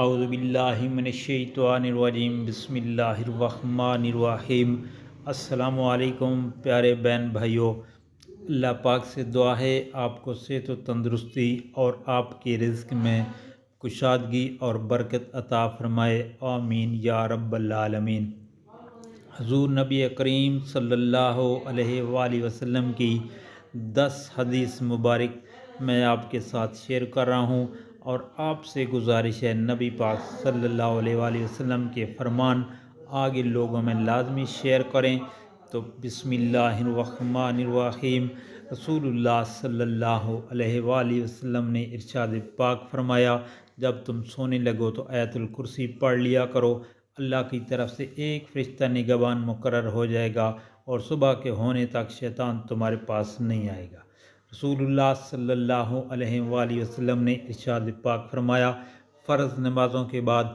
اعوذ باللہ من الشیطان الرجیم، بسم اللہ الرحمن الرحیم۔ السلام علیکم پیارے بہن بھائیوں، اللہ پاک سے دعا ہے آپ کو صحت و تندرستی اور آپ کے رزق میں کشادگی اور برکت عطا فرمائے، آمین یا رب العالمین۔ حضور نبی کریم صلی اللہ علیہ وآلہ وسلم کی 10 حدیث مبارک میں آپ کے ساتھ شیئر کر رہا ہوں، اور آپ سے گزارش ہے نبی پاک صلی اللہ علیہ وآلہ وسلم کے فرمان آگے لوگوں میں لازمی شیئر کریں۔ تو بسم اللہ الرحمن الرحیم۔ رسول اللہ صلی اللہ علیہ وآلہ وسلم نے ارشاد پاک فرمایا، جب تم سونے لگو تو آیت الکرسی پڑھ لیا کرو، اللہ کی طرف سے ایک فرشتہ نگہبان مقرر ہو جائے گا اور صبح کے ہونے تک شیطان تمہارے پاس نہیں آئے گا۔ رسول اللہ صلی اللہ علیہ وآلہ وسلم نے ارشاد پاک فرمایا، فرض نمازوں کے بعد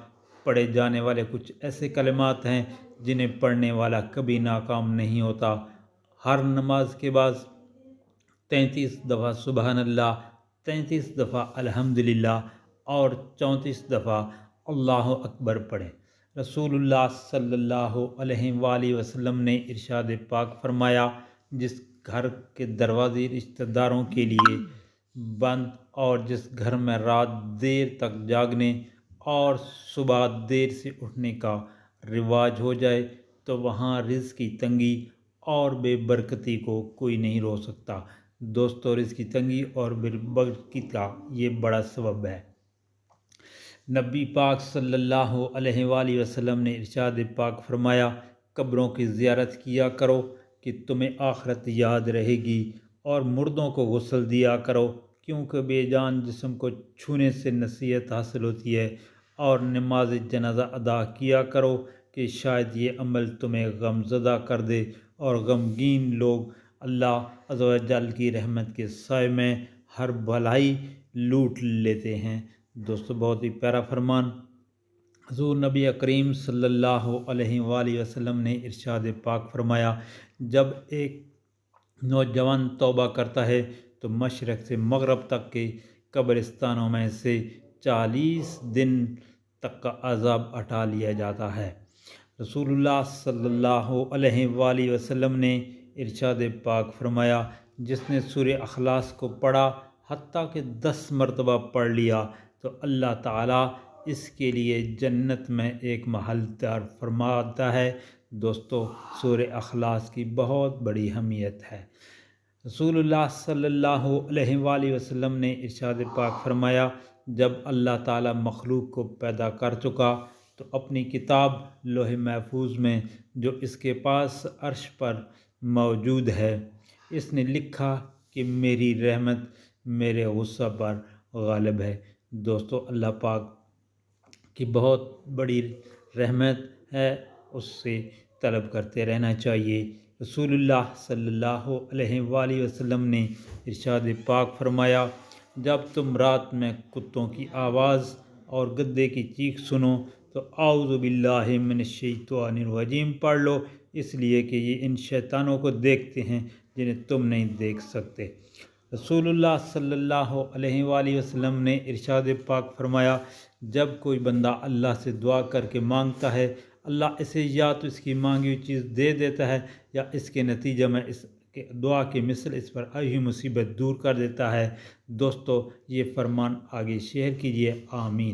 پڑھے جانے والے کچھ ایسے کلمات ہیں جنہیں پڑھنے والا کبھی ناکام نہیں ہوتا۔ ہر نماز کے بعد 33 دفعہ سبحان اللہ، 33 دفعہ الحمدللہ اور 34 دفعہ اللہ اکبر پڑھیں۔ رسول اللہ صلی اللہ علیہ وآلہ وسلم نے ارشاد پاک فرمایا، جس گھر کے دروازے رشتہ داروں کے لیے بند اور جس گھر میں رات دیر تک جاگنے اور صبح دیر سے اٹھنے کا رواج ہو جائے تو وہاں رزق کی تنگی اور بے برکتی کو کوئی نہیں روک سکتا۔ دوستو، رزق کی تنگی اور بے برکتی کا یہ بڑا سبب ہے۔ نبی پاک صلی اللہ علیہ وآلہ وسلم نے ارشاد پاک فرمایا، قبروں کی زیارت کیا کرو کہ تمہیں آخرت یاد رہے گی، اور مردوں کو غسل دیا کرو کیونکہ بے جان جسم کو چھونے سے نصیحت حاصل ہوتی ہے، اور نماز جنازہ ادا کیا کرو کہ شاید یہ عمل تمہیں غم زدہ کر دے، اور غمگین لوگ اللہ عز و جل کی رحمت کے سائے میں ہر بھلائی لوٹ لیتے ہیں۔ دوستو، بہت ہی پیارا فرمان حضور نبی کریم صلی اللہ علیہ وآلہ وسلم نے ارشاد پاک فرمایا، جب ایک نوجوان توبہ کرتا ہے تو مشرق سے مغرب تک کے قبرستانوں میں سے 40 دن تک کا عذاب ہٹا لیا جاتا ہے۔ رسول اللہ صلی اللہ علیہ وآلہ وسلم نے ارشاد پاک فرمایا، جس نے سورہ اخلاص کو پڑھا حتیٰ کہ 10 مرتبہ پڑھ لیا تو اللہ تعالیٰ اس کے لیے جنت میں ایک محل تیار فرماتا ہے۔ دوستو، سورہ اخلاص کی بہت بڑی اہمیت ہے۔ رسول اللہ صلی اللہ علیہ وآلہ وسلم نے ارشاد پاک فرمایا، جب اللہ تعالیٰ مخلوق کو پیدا کر چکا تو اپنی کتاب لوح محفوظ میں جو اس کے پاس عرش پر موجود ہے، اس نے لکھا کہ میری رحمت میرے غصہ پر غالب ہے۔ دوستو، اللہ پاک کی بہت بڑی رحمت ہے، اس سے طلب کرتے رہنا چاہیے۔ رسول اللہ صلی اللہ علیہ وآلہ وسلم نے ارشاد پاک فرمایا، جب تم رات میں کتوں کی آواز اور گدے کی چیخ سنو تو اعوذ باللہ من الشیطان الرجیم پڑھ لو، اس لیے کہ یہ ان شیطانوں کو دیکھتے ہیں جنہیں تم نہیں دیکھ سکتے۔ رسول اللہ صلی اللہ علیہ وآلہ وسلم نے ارشاد پاک فرمایا، جب کوئی بندہ اللہ سے دعا کر کے مانگتا ہے، اللہ اسے یا تو اس کی مانگی ہوئی چیز دے دیتا ہے یا اس کے نتیجہ میں اس کے دعا کی مثل اس پر آئی ہوئی مصیبت دور کر دیتا ہے۔ دوستو، یہ فرمان آگے شیئر کیجیے، آمین۔